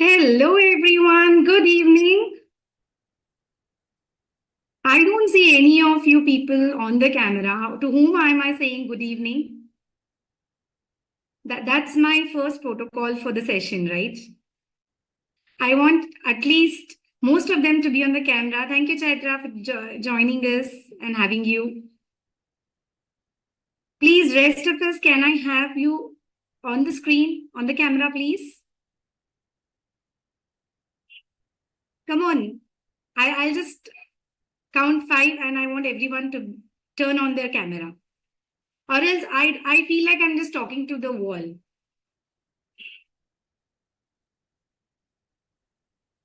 Hello, everyone. Good evening. I don't see any of you people on the camera. To whom am I saying good evening? That's my first protocol for the session, right? I want at least most of them to be on the camera. Thank you, Chaitra, for joining us and having you. Please, rest of us, can I have you on the screen, on the camera, please? Come on. I'll just count 5 and I want everyone to turn on their camera. Or else I feel like I'm just talking to the wall.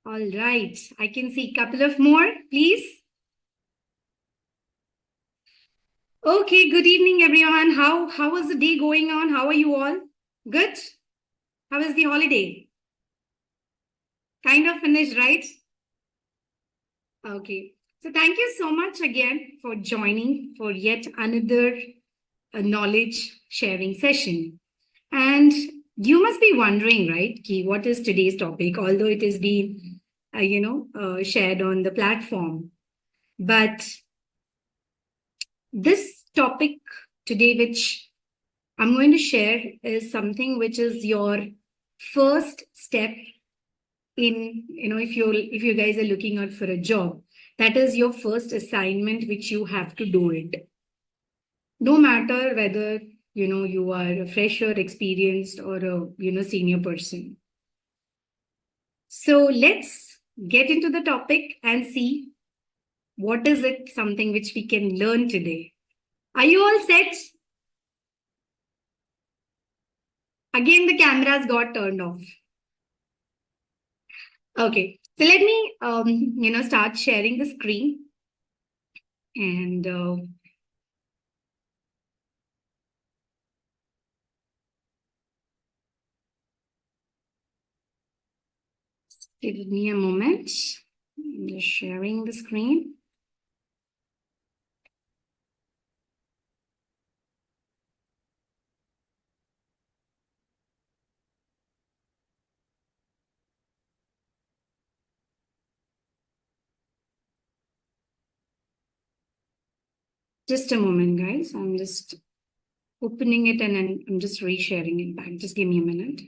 All right. I can see a couple of more, please. Okay, good evening, everyone. How was the day going on? How are you all? Good? How was the holiday? Kind of finished, right? Okay. So thank you so much again for joining for yet another knowledge sharing session. And you must be wondering, right, Ki, what is today's topic? Although it is being, shared on the platform, but this topic today, which I'm going to share, is something which is your first step in, if you guys are looking out for a job, that is your first assignment, which you have to do it. No matter whether, you are a fresher, experienced, or a, senior person. So let's get into the topic and see what is it, something which we can learn today. Are you all set? Again, the cameras got turned off. Okay, so let me, start sharing the screen. And give me a moment. I'm just sharing the screen. Just a moment, guys. I'm just opening it and then I'm just resharing it back. Just give me a minute.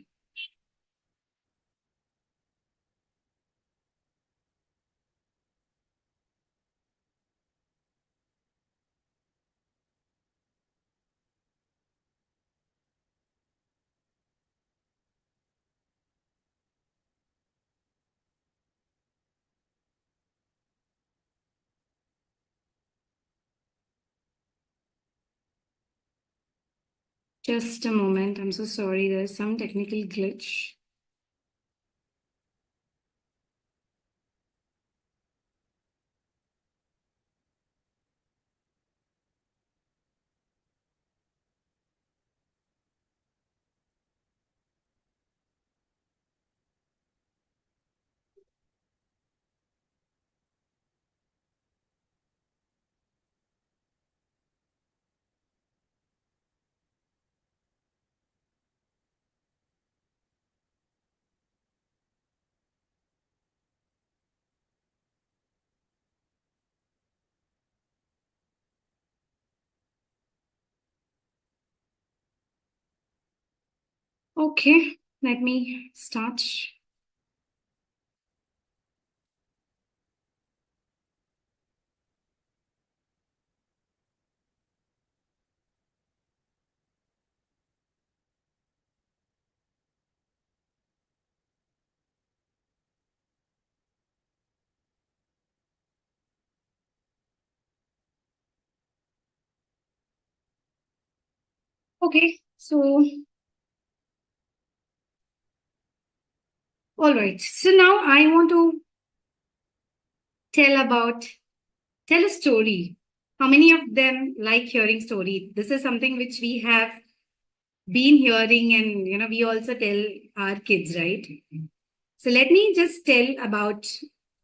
Just a moment. I'm so sorry. There's some technical glitch. Okay, let me start. Okay, so all right. So now I want to tell a story. How many of them like hearing story? This is something which we have been hearing, and we also tell our kids, right? So let me just tell about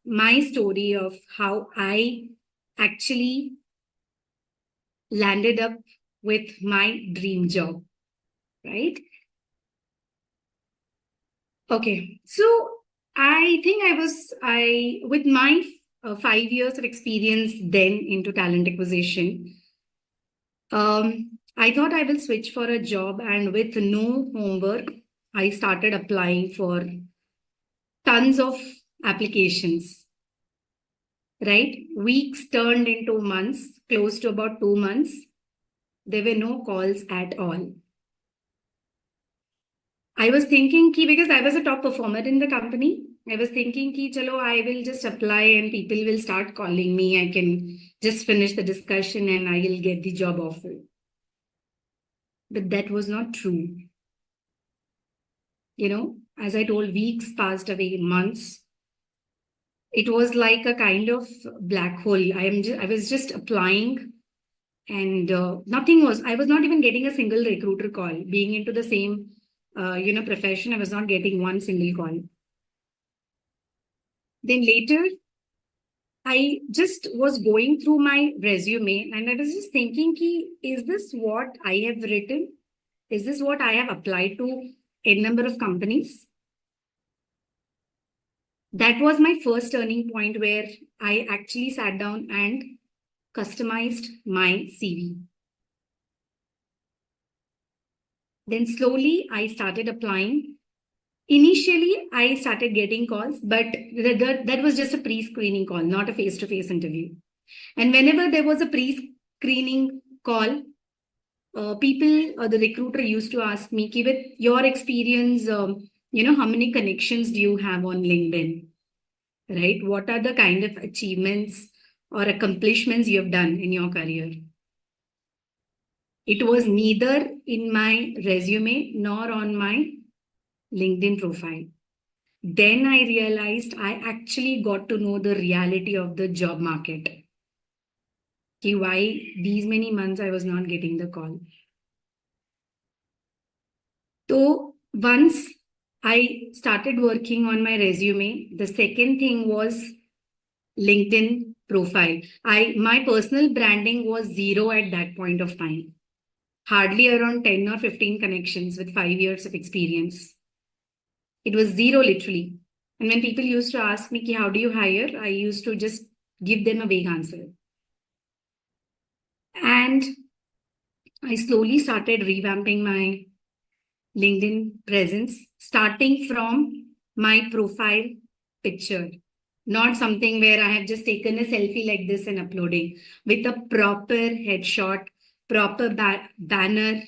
my story of how I actually landed up with my dream job, right? Okay, so I think with my 5 years of experience then into talent acquisition, I thought I will switch for a job, and with no homework, I started applying for tons of applications, right? Weeks turned into months, close to about 2 months. There were no calls at all. I was thinking ki, because I was a top performer in the company, I was thinking ki, chalo, I will just apply and people will start calling me. I can just finish the discussion and I will get the job offer. But that was not true. You know, as I told, weeks passed away, months. It was like a kind of black hole. I was just applying, and I was not even getting a single recruiter call. Being into the same, profession, I was not getting one single call. Then later, I just was going through my resume and I was just thinking, ki, is this what I have written? Is this what I have applied to a number of companies? That was my first turning point where I actually sat down and customized my CV. Then slowly I started applying. Initially, I started getting calls, but that was just a pre-screening call, not a face-to-face interview. And whenever there was a pre-screening call, people or the recruiter used to ask me, ki, with your experience, how many connections do you have on LinkedIn, right? What are the kind of achievements or accomplishments you have done in your career? It was neither in my resume nor on my LinkedIn profile. Then I realized I actually got to know the reality of the job market. Ki, why these many months I was not getting the call. So once I started working on my resume, the second thing was LinkedIn profile. My personal branding was zero at that point of time. Hardly around 10 or 15 connections with 5 years of experience. It was zero literally. And when people used to ask me, how do you hire? I used to just give them a vague answer. And I slowly started revamping my LinkedIn presence, starting from my profile picture, not something where I have just taken a selfie like this and uploading, with a proper headshot, proper banner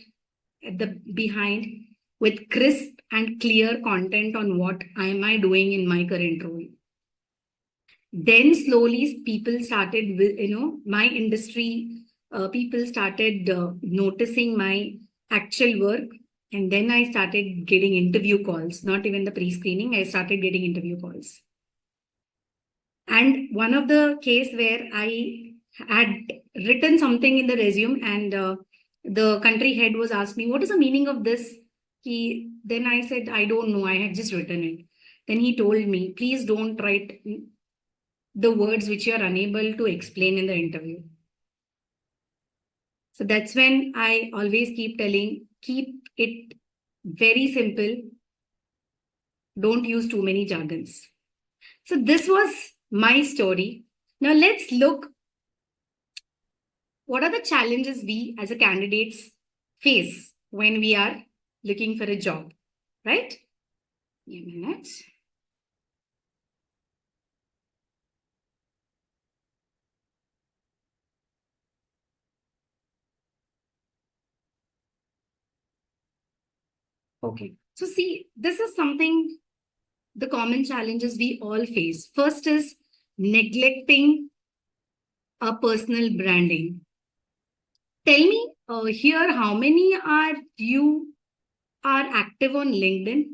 at the behind, with crisp and clear content on what am I doing in my current role. Then slowly people started, my industry, people started noticing my actual work. And then I started getting interview calls, not even the pre-screening. I started getting interview calls. And one of the case where I had written something in the resume and the country head was asked me, what is the meaning of this? Then I said, I don't know. I have just written it. Then he told me, please don't write the words which you are unable to explain in the interview. So that's when I always keep telling, keep it very simple. Don't use too many jargons. So this was my story. Now let's look what are the challenges we as a candidates face when we are looking for a job, right? Give me a minute. Okay. So see, this is something, the common challenges we all face. First is neglecting our personal branding. Tell me here, how many are you are active on LinkedIn?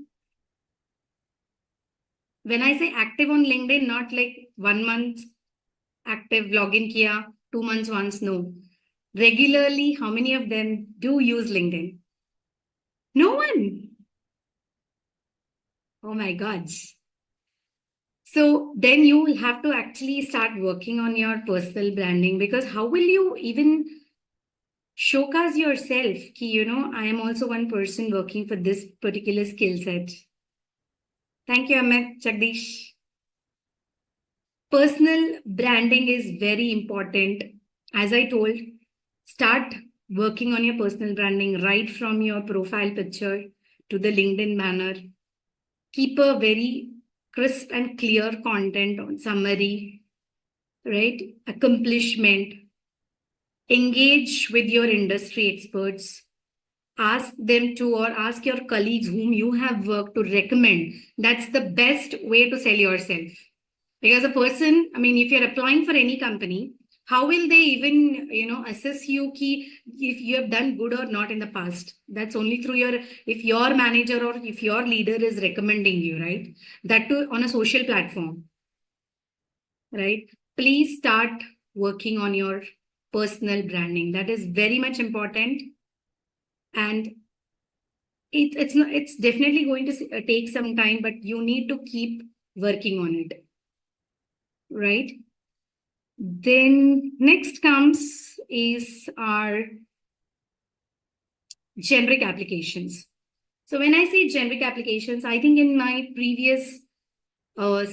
When I say active on LinkedIn, not like 1 month active login kiya, 2 months once, no. Regularly, how many of them do use LinkedIn? No one. Oh my God. So then you will have to actually start working on your personal branding, because how will you even showcase yourself? Ki, I am also one person working for this particular skill set. Thank you, Amit. Jagdish. Personal branding is very important. As I told, start working on your personal branding right from your profile picture to the LinkedIn banner. Keep a very crisp and clear content on summary, right? Accomplishment. Engage with your industry experts. Ask them to, or ask your colleagues whom you have worked to recommend. That's the best way to sell yourself. Because a person, I mean, if you're applying for any company, how will they even, assess you ki, if you have done good or not in the past? That's only through if your manager or if your leader is recommending you, right? That too on a social platform, right? Please start working on your personal branding. That is very much important. And it's definitely going to take some time, but you need to keep working on it, right? Then next comes is our generic applications. So when I say generic applications, I think in my previous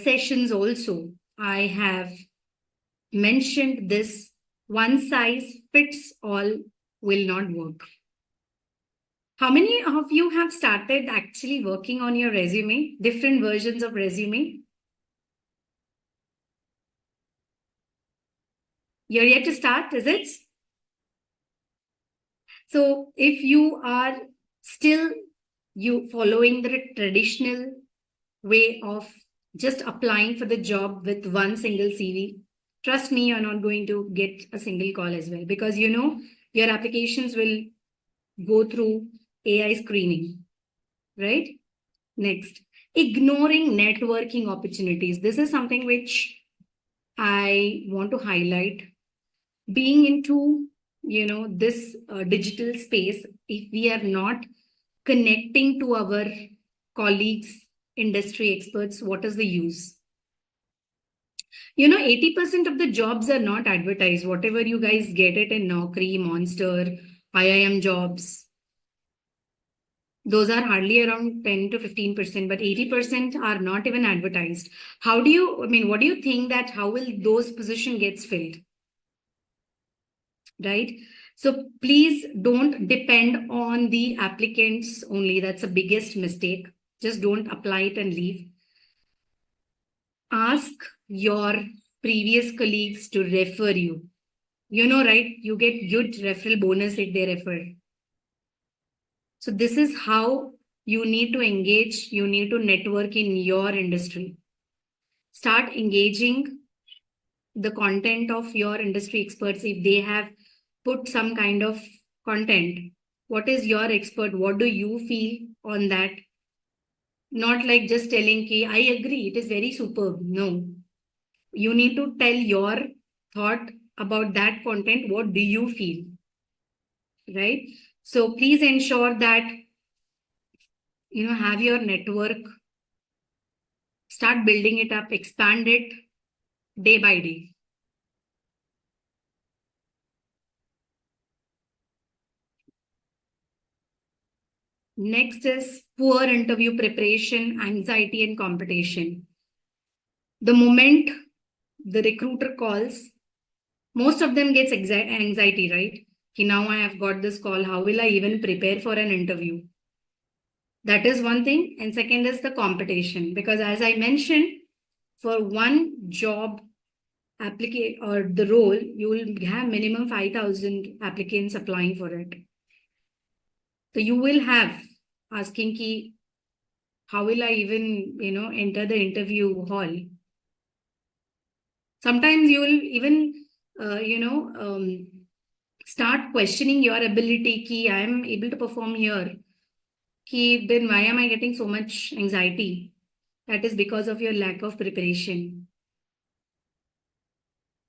sessions also, I have mentioned this: one size fits all will not work. How many of you have started actually working on your resume, different versions of resume? You're yet to start, is it? So if you are still following the traditional way of just applying for the job with one single CV, trust me, you're not going to get a single call as well, because your applications will go through AI screening, right? Next, ignoring networking opportunities. This is something which I want to highlight. Being into this digital space, if we are not connecting to our colleagues, industry experts, what is the use? 80% of the jobs are not advertised. Whatever you guys get it in Naukri, Monster, IIM jobs, those are hardly around 10 to 15%, but 80% are not even advertised. What do you think that how will those position gets filled? Right? So please don't depend on the applicants only. That's the biggest mistake. Just don't apply it and leave. Ask your previous colleagues to refer you. Right? You get good referral bonus if they refer. So this is how you need to engage. You need to network in your industry. Start engaging the content of your industry experts. If they have put some kind of content, what is your expert? What do you feel on that? Not like just telling, ki, I agree, it is very superb. No, you need to tell your thought about that content. What do you feel? Right? So please ensure that, have your network, start building it up, expand it day by day. Next is poor interview preparation, anxiety, and competition. The moment the recruiter calls, most of them gets anxiety, right? Now I have got this call. How will I even prepare for an interview? That is one thing. And second is the competition. Because as I mentioned, for one job applicant or the role, you will have minimum 5,000 applicants applying for it. So you will have asking ki, how will I even, enter the interview hall? Sometimes you will even, start questioning your ability ki I am able to perform here. Ki then why am I getting so much anxiety? That is because of your lack of preparation.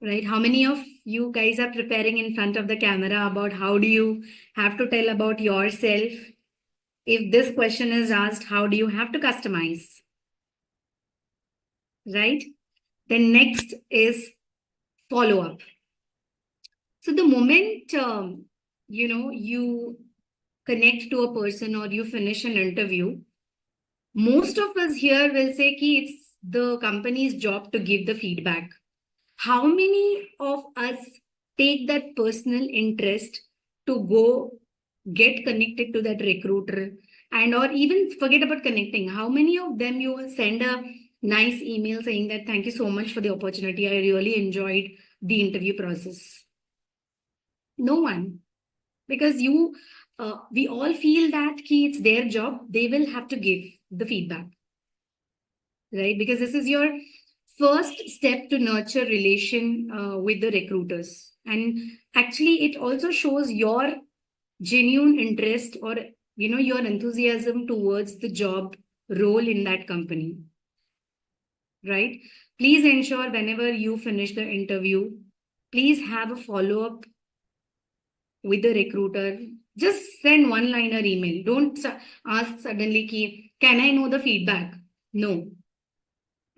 Right? How many of you guys are preparing in front of the camera about how do you have to tell about yourself? If this question is asked, how do you have to customize? Right? Then next is follow-up. So the moment, you connect to a person or you finish an interview, Most of us here will say ki it's the company's job to give the feedback. How many of us take that personal interest to go get connected to that recruiter, and or even forget about connecting? How many of them you will send a nice email saying that thank you so much for the opportunity, I really enjoyed the interview process? No one. Because we all feel that ki it's their job, they will have to give the feedback, right? Because this is your first step to nurture relation with the recruiters. And actually, it also shows your genuine interest, or your enthusiasm towards the job role in that company, right? Please ensure whenever you finish the interview, please have a follow-up with the recruiter. Just send one-liner email. Don't ask suddenly, can I know the feedback? No,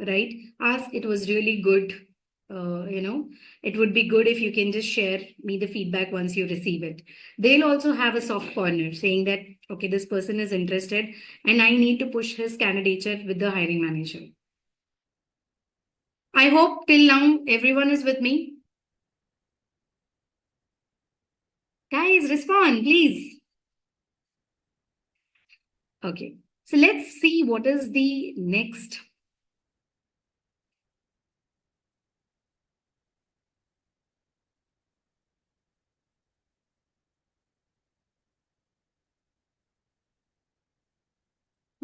right? Ask, it was really good. It would be good if you can just share me the feedback once you receive it. They'll also have a soft corner saying that, okay, this person is interested and I need to push his candidature with the hiring manager. I hope till now everyone is with me. Guys, respond, please. Okay, so let's see what is the next.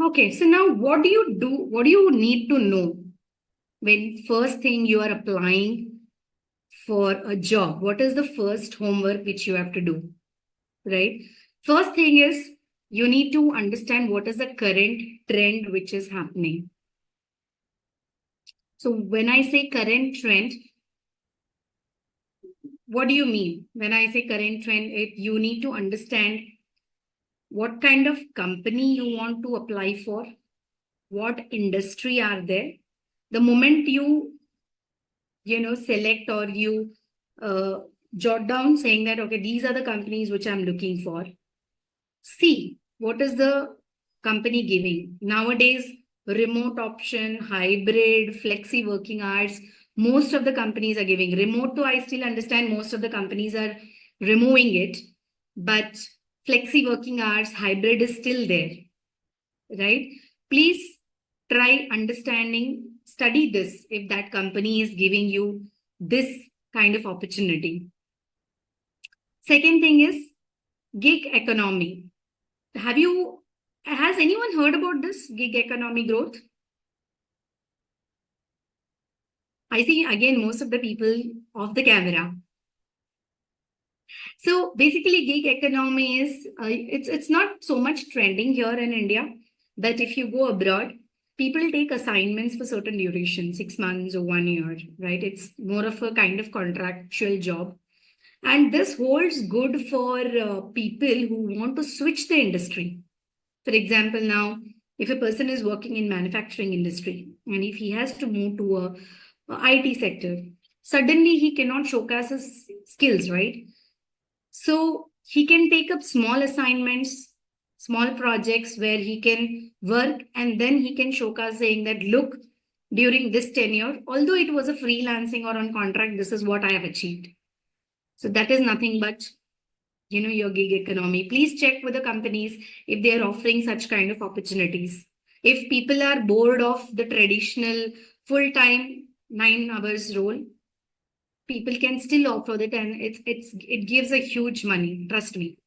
Okay, so now what do you do? What do you need to know when first thing you are applying for a job? What is the first homework which you have to do, right? First thing is you need to understand what is the current trend which is happening. So when I say current trend, what do you mean? When I say current trend, you need to understand what kind of company you want to apply for, what industry are there. The moment you select, or you jot down saying that, okay, these are the companies which I'm looking for. See, what is the company giving? Nowadays, remote option, hybrid, flexi working hours, most of the companies are giving. Remote too, I still understand most of the companies are removing it, but flexi working hours, hybrid is still there, right? Please try understanding, study this if that company is giving you this kind of opportunity. Second thing is gig economy. Has anyone heard about this gig economy growth? I see again most of the people off the camera. So basically gig economy is, it's not so much trending here in India, but if you go abroad, people take assignments for certain duration, 6 months or 1 year, right? It's more of a kind of contractual job. And this holds good for people who want to switch the industry. For example, now, if a person is working in manufacturing industry and if he has to move to a IT sector, suddenly he cannot showcase his skills, right? So he can take up small assignments, small projects where he can work, and then he can showcase saying that, look, during this tenure, although it was a freelancing or on contract, this is what I have achieved. So that is nothing but your gig economy. Please check with the companies if they are offering such kind of opportunities. If people are bored of the traditional full-time 9 hours role, people can still offer that, and it gives a huge money, trust me.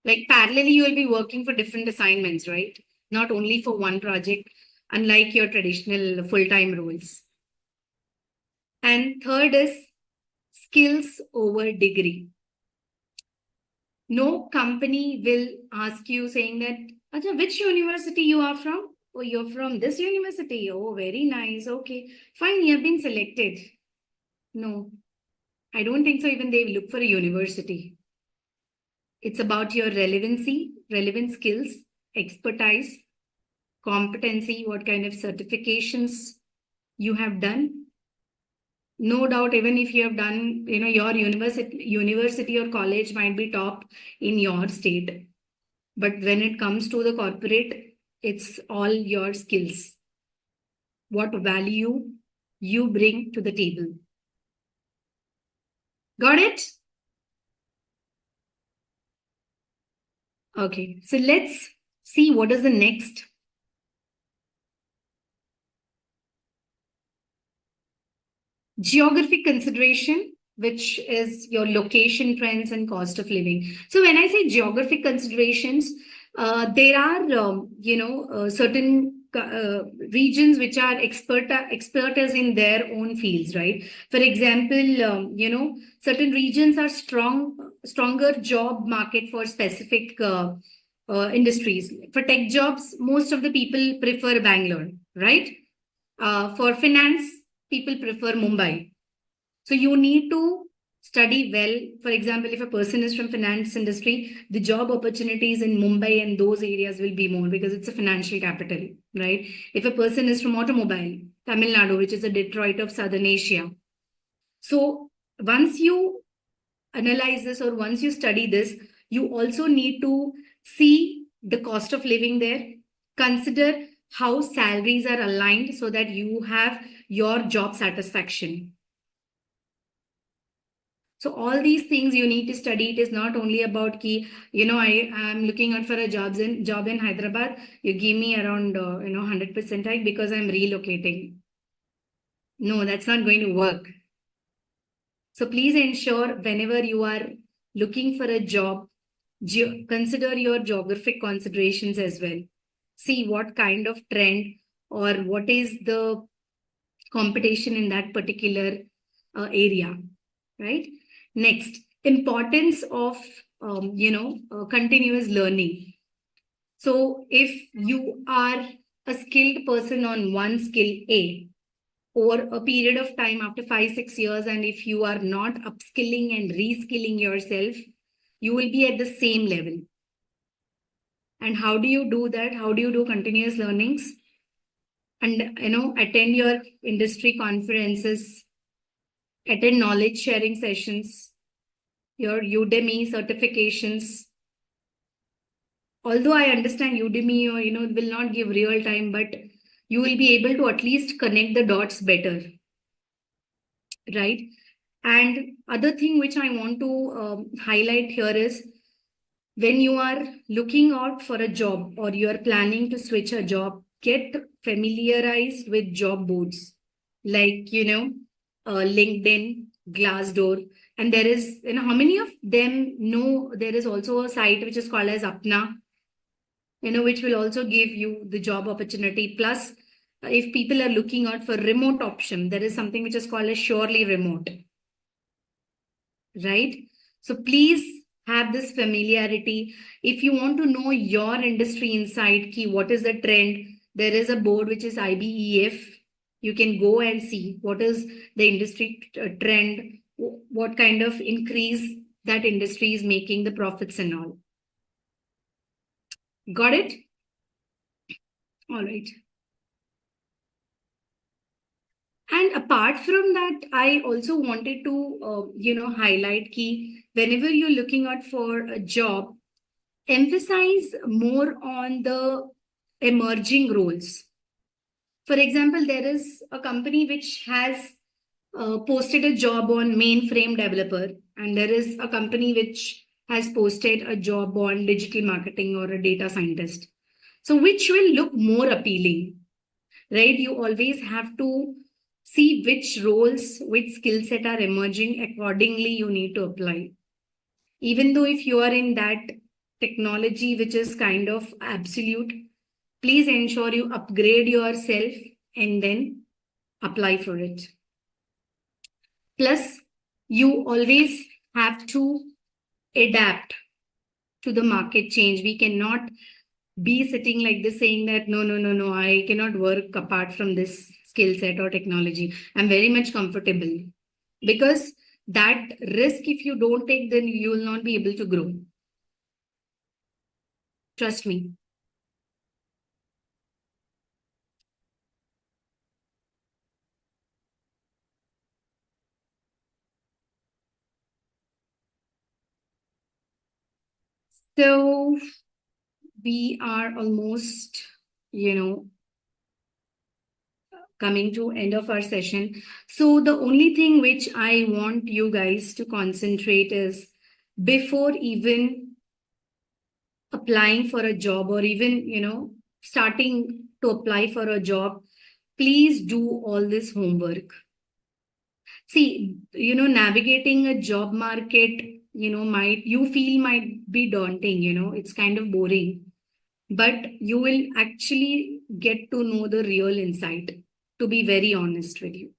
Like parallelly, you will be working for different assignments, right? Not only for one project, unlike your traditional full-time roles. And third is skills over degree. No company will ask you saying that, Acha, which university you are from? Oh, you're from this university. Oh, very nice. Okay, fine, you have been selected. No, I don't think so. Even they look for a university. It's about your relevancy, relevant skills, expertise, competency, what kind of certifications you have done. No doubt, even if you have done, your university or college might be top in your state. But when it comes to the corporate, It's all your skills. What value you bring to the table. Got it? Okay, so let's see what is the next. Geographic consideration, which is your location trends and cost of living. So when I say geographic considerations, there are certain regions which are expertise in their own fields, right? For example, certain regions are stronger job market for specific industries. For tech jobs, most of the people prefer Bangalore, right? For finance, people prefer Mumbai. So you need to study well. For example, if a person is from finance industry, the job opportunities in Mumbai and those areas will be more because it's a financial capital, right? If a person is from automobile, Tamil Nadu, which is a Detroit of Southern Asia. So once you analyze this or once you study this, you also need to see the cost of living there, consider how salaries are aligned so that you have your job satisfaction. So all these things you need to study. It is not only about key, I am looking out for a job in Hyderabad. You give me around 100% hike because I'm relocating. No, that's not going to work. So please ensure whenever you are looking for a job, consider your geographic considerations as well. See what kind of trend or what is the competition in that particular area, right? Next, importance of continuous learning. So if you are a skilled person on one skill A over a period of time after 5-6 years, and if you are not upskilling and reskilling yourself, you will be at the same level. And how do you do that? How do you do continuous learnings? And attend your industry conferences, attend knowledge sharing sessions, your Udemy certifications. Although I understand Udemy will not give real time, but you will be able to at least connect the dots better, right? And other thing which I want to highlight here is when you are looking out for a job or you are planning to switch a job, get familiarized with job boards like LinkedIn, Glassdoor, and there is how many of them know there is also a site which is called as Apna, which will also give you the job opportunity. Plus, if people are looking out for remote option, there is something which is called as Surely Remote, right? So please have this familiarity. If you want to know your industry inside, key what is the trend, there is a board which is IBEF. You can go and see what is the industry trend, what kind of increase that industry is making, the profits and all. Got it? All right. And apart from that, I also wanted to, highlight key whenever you're looking out for a job, emphasize more on the emerging roles. For example, there is a company which has posted a job on mainframe developer, and there is a company which has posted a job on digital marketing or a data scientist. So which will look more appealing, right? You always have to see which roles, which skill set are emerging. Accordingly, you need to apply. Even though if you are in that technology which is kind of absolute, please ensure you upgrade yourself and then apply for it. Plus, you always have to adapt to the market change. We cannot be sitting like this saying that no, I cannot work apart from this skill set or technology. I'm very much comfortable, because that risk, if you don't take, then you will not be able to grow. Trust me. So we are almost coming to end of our session. So the only thing which I want you guys to concentrate is, before even applying for a job, or even, starting to apply for a job, please do all this homework. See, navigating a job market, might be daunting, it's kind of boring, but you will actually get to know the real insight, to be very honest with you.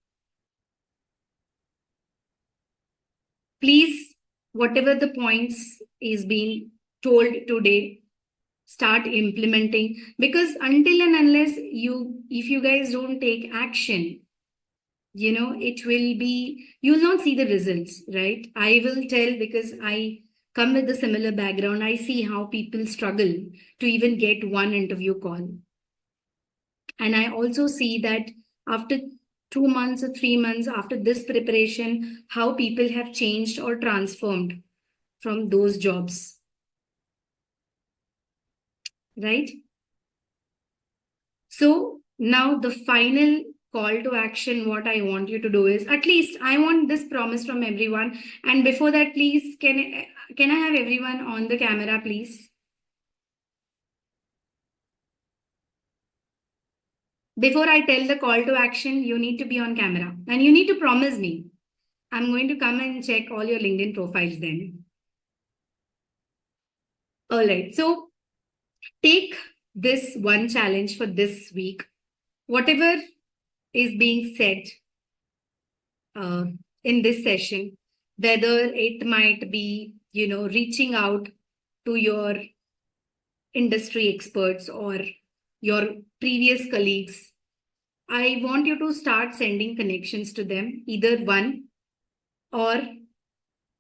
Please, whatever the points is being told today, start implementing, because until and unless if you guys don't take action, you'll not see the results, right? I will tell, because I come with a similar background. I see how people struggle to even get one interview call. And I also see that after 2 months or 3 months after this preparation, how people have changed or transformed from those jobs, right? So now the final call to action, what I want you to do is, at least I want this promise from everyone. And before that, please, can I have everyone on the camera, please? Before I tell the call to action, you need to be on camera and you need to promise me. I'm going to come and check all your LinkedIn profiles then. All right. So take this one challenge for this week. Whatever is being said in this session, whether it might be, reaching out to your industry experts or your previous colleagues, I want you to start sending connections to them, either one, or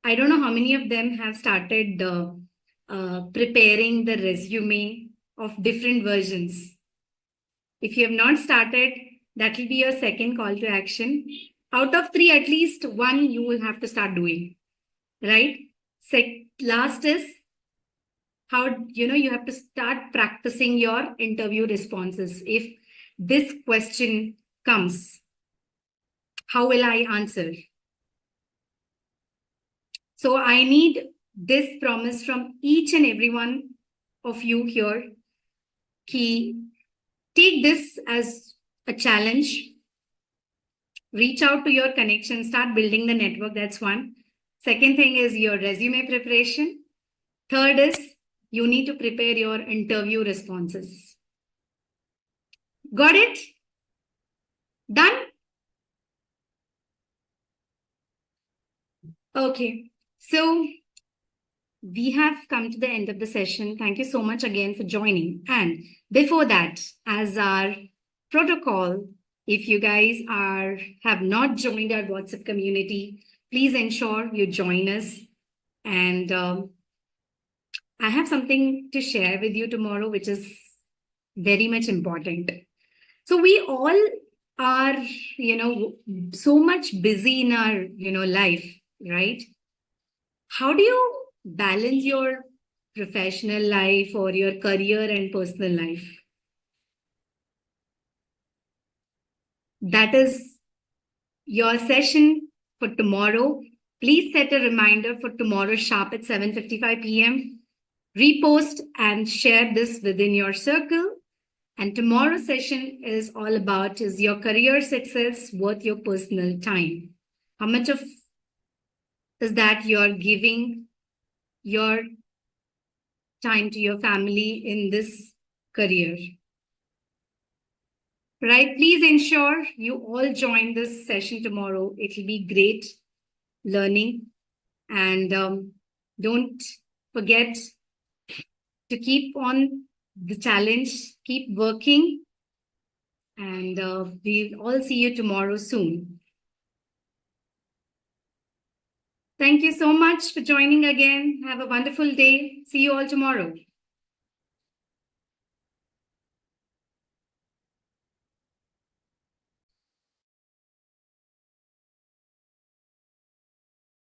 I don't know how many of them have started preparing the resume of different versions. If you have not started, that will be your second call to action. Out of 3, at least 1 you will have to start doing, right? Last is how, you have to start practicing your interview responses. If this question comes, how will I answer? So I need this promise from each and every one of you here. Take this as a challenge. Reach out to your connections, start building the network. That's one. Second thing is your resume preparation. Third is you need to prepare your interview responses. Got it? Done? Okay. So we have come to the end of the session. Thank you so much again for joining. And before that, as our protocol, if you guys have not joined our WhatsApp community, please ensure you join us. And I have something to share with you tomorrow, which is very much important. So we all are, so much busy in our, life, right? How do you balance your professional life or your career and personal life? That is your session for tomorrow. Please set a reminder for tomorrow sharp at 7:55 p.m. Repost and share this within your circle. And tomorrow's session is all about, is your career success worth your personal time? How much of is that you're giving your time to your family in this career? Right? Please ensure you all join this session tomorrow. It will be great learning. And don't forget to keep on the challenge, keep working, and we'll all see you tomorrow soon. Thank you so much for joining again. Have a wonderful day. See you all tomorrow.